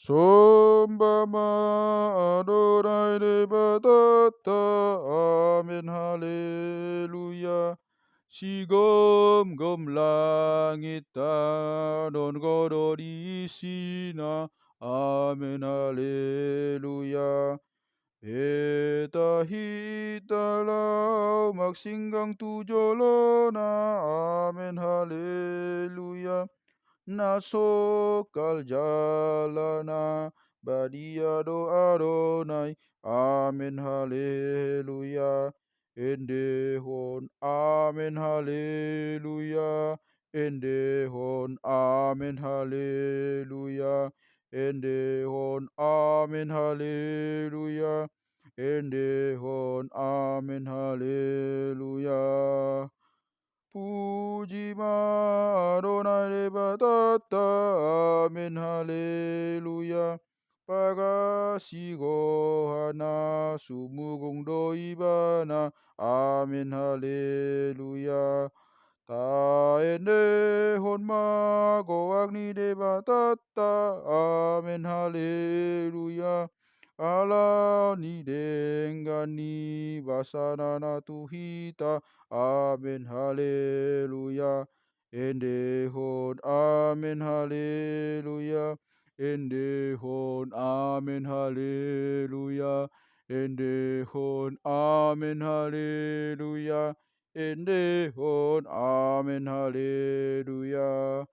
Sombama Adonai Devatata. Amen. Haleluya. Sigom-gom langit dan godori sina. Amen. Haleluya. Hita-hitalau magsinggang tujolona. Amen. Haleluya. Nasokal jalana badiado Adonai. Amen. Haleluya. Endehon. Amen. Haleluya. Endehon. Amen. Haleluya. Endehon. Amen. Haleluya. Endehon. Amen. Haleluya. Puji Adonai Devatata. Amen. Haleluya. Pagasigo hana sumugong doibana. Amen. Haleluya. Taende honma goagni Devatata. Amen. Haleluya. Allah ni dengani basanana tuhita. Amen. Haleluya. Endehon. Amen. Haleluya. Endehon. Amen. Haleluya. Endehon. Amen. Haleluya. Endehon. Amen. Haleluya.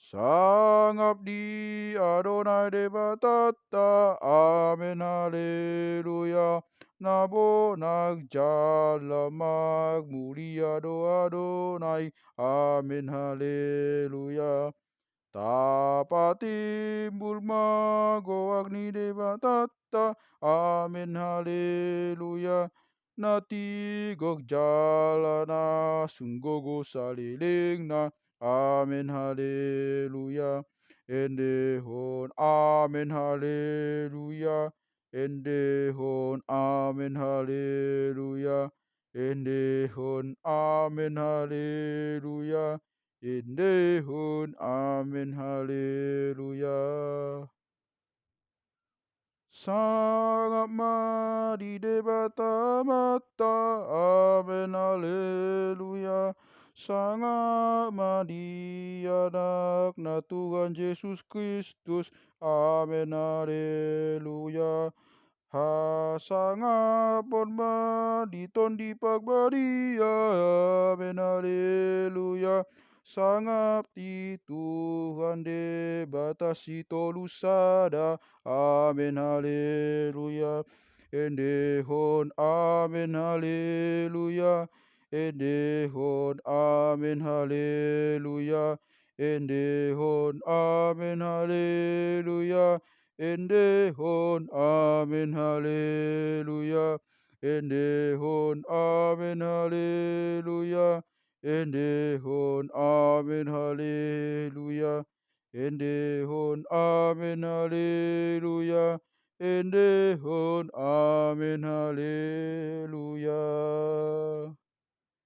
Sangap di Adonai Devatata. Amen. Haleluya. Nabo nagjalamag muliado Adonai. Amen. Haleluya. Tapatimbul magoagni Devatata. Amen. Haleluya. Natigog jalana sunggogo saliling na. Amen. Haleluya. Endehon. Amen. Haleluya. Endehon. Amen. Haleluya. Endehon. Amen. Haleluya. Indehun. Amen. Haleluya. Sangat madi debata mata. Amen. Haleluya. Sangat madi anaknya Tuhan Yesus Kristus. Amen. Haleluya. Ha sangat pon madi ton di pagbadia. Amen. Haleluya. Sangap di Tuhan de batasi tolusada. Amen. Haleluya. Endehon. Amen. Haleluya. Endehon. Amen. Haleluya. Endehon. Amen. Haleluya. Endehon. Amen. Haleluya. Endehon. Amen. Haleluya. Endehon. Amen. Haleluya. Endehon. Amen. Haleluya. Endehon. Amen. Haleluya.